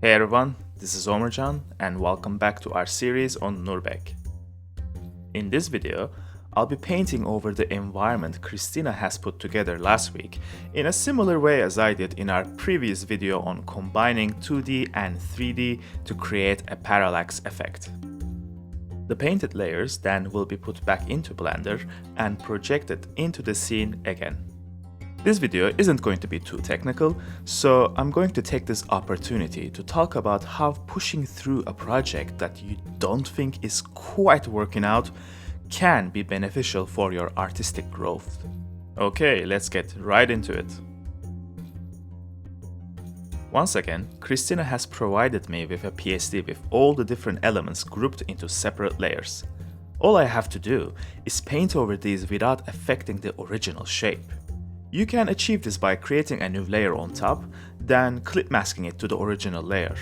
Hey everyone, this is Omercan and welcome back to our series on Nurbek. In this video, I'll be painting over the environment Christina has put together last week in a similar way as I did in our previous video on combining 2D and 3D to create a parallax effect. The painted layers then will be put back into Blender and projected into the scene again. This video isn't going to be too technical, so I'm going to take this opportunity to talk about how pushing through a project that you don't think is quite working out can be beneficial for your artistic growth. Okay, let's get right into it. Once again, Christina has provided me with a PSD with all the different elements grouped into separate layers. All I have to do is paint over these without affecting the original shape. You can achieve this by creating a new layer on top, then clip masking it to the original layer.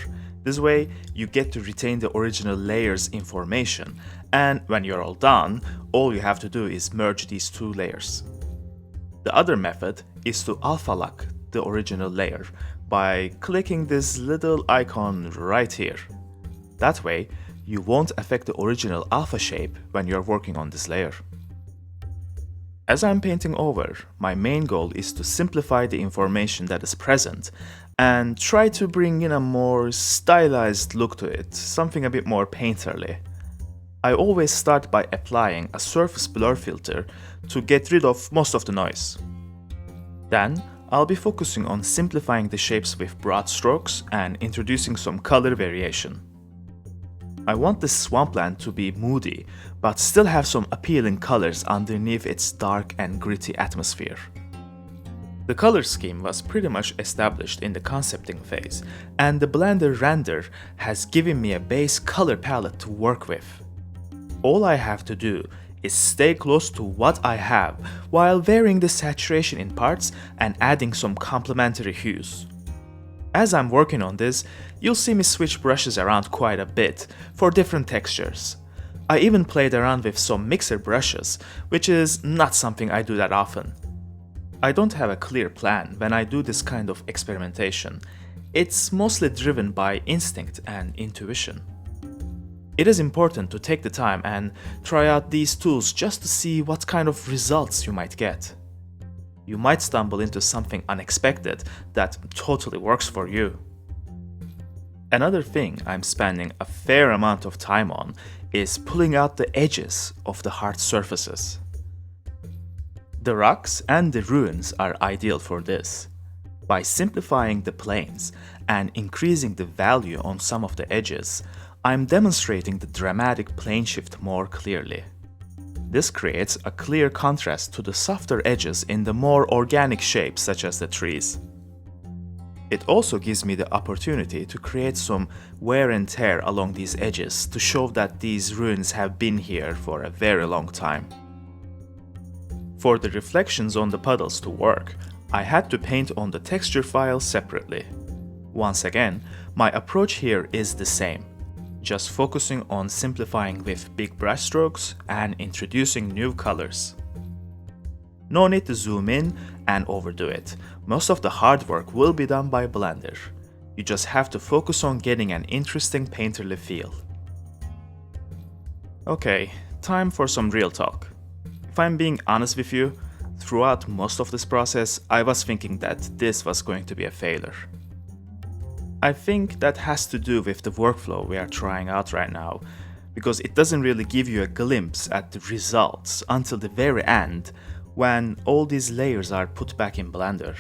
This way, you get to retain the original layer's information, and when you're all done, all you have to do is merge these two layers. The other method is to alpha lock the original layer by clicking this little icon right here. That way, you won't affect the original alpha shape when you're working on this layer. As I'm painting over, my main goal is to simplify the information that is present and try to bring in a more stylized look to it, something a bit more painterly. I always start by applying a surface blur filter to get rid of most of the noise. Then, I'll be focusing on simplifying the shapes with broad strokes and introducing some color variation. I want this swampland to be moody, but still have some appealing colors underneath its dark and gritty atmosphere. The color scheme was pretty much established in the concepting phase, and the Blender render has given me a base color palette to work with. All I have to do is stay close to what I have while varying the saturation in parts and adding some complementary hues. As I'm working on this, you'll see me switch brushes around quite a bit for different textures. I even played around with some mixer brushes, which is not something I do that often. I don't have a clear plan when I do this kind of experimentation. It's mostly driven by instinct and intuition. It is important to take the time and try out these tools just to see what kind of results you might get. You might stumble into something unexpected that totally works for you. Another thing I'm spending a fair amount of time on is pulling out the edges of the hard surfaces. The rocks and the ruins are ideal for this. By simplifying the planes and increasing the value on some of the edges, I'm demonstrating the dramatic plane shift more clearly. This creates a clear contrast to the softer edges in the more organic shapes such as the trees. It also gives me the opportunity to create some wear and tear along these edges to show that these ruins have been here for a very long time. For the reflections on the puddles to work, I had to paint on the texture file separately. Once again, my approach here is the same. Just focusing on simplifying with big brush strokes and introducing new colors. No need to zoom in and overdo it. Most of the hard work will be done by Blender. You just have to focus on getting an interesting painterly feel. Okay, time for some real talk. If I'm being honest with you, throughout most of this process, I was thinking that this was going to be a failure. I think that has to do with the workflow we are trying out right now, because it doesn't really give you a glimpse at the results until the very end when all these layers are put back in Blender.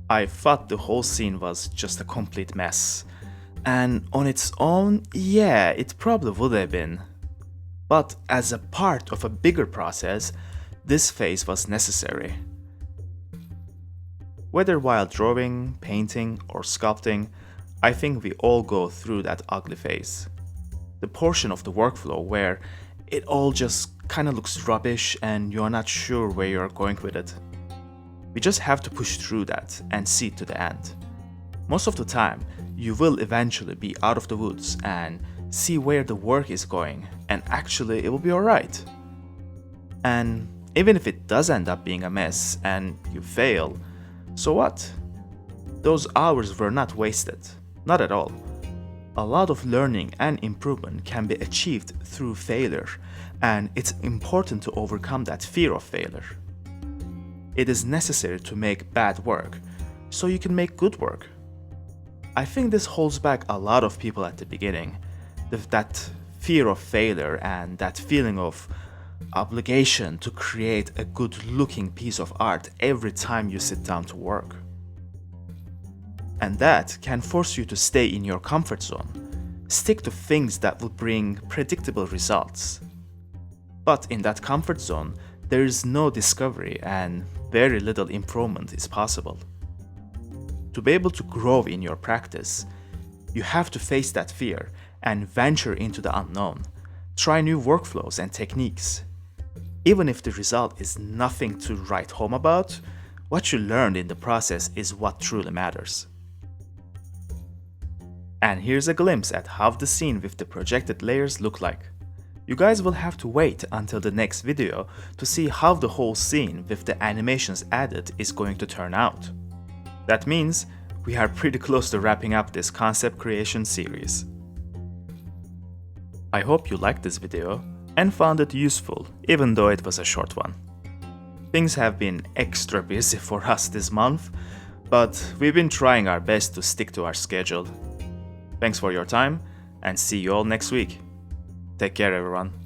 I thought the whole scene was just a complete mess, and on its own, yeah, it probably would have been. But as a part of a bigger process, this phase was necessary. Whether while drawing, painting, or sculpting, I think we all go through that ugly phase. The portion of the workflow where it all just kinda looks rubbish and you're not sure where you're going with it. We just have to push through that and see it to the end. Most of the time, you will eventually be out of the woods and see where the work is going, and actually it will be alright. And even if it does end up being a mess and you fail, so what? Those hours were not wasted. Not at all. A lot of learning and improvement can be achieved through failure, and it's important to overcome that fear of failure. It is necessary to make bad work, so you can make good work. I think this holds back a lot of people at the beginning, that fear of failure and that feeling of obligation to create a good-looking piece of art every time you sit down to work. And that can force you to stay in your comfort zone, stick to things that will bring predictable results. But in that comfort zone, there is no discovery and very little improvement is possible. To be able to grow in your practice, you have to face that fear and venture into the unknown. Try new workflows and techniques. Even if the result is nothing to write home about, what you learned in the process is what truly matters. And here's a glimpse at how the scene with the projected layers look like. You guys will have to wait until the next video to see how the whole scene with the animations added is going to turn out. That means we are pretty close to wrapping up this concept creation series. I hope you liked this video and found it useful, even though it was a short one. Things have been extra busy for us this month, but we've been trying our best to stick to our schedule. Thanks for your time, and see you all next week. Take care, everyone.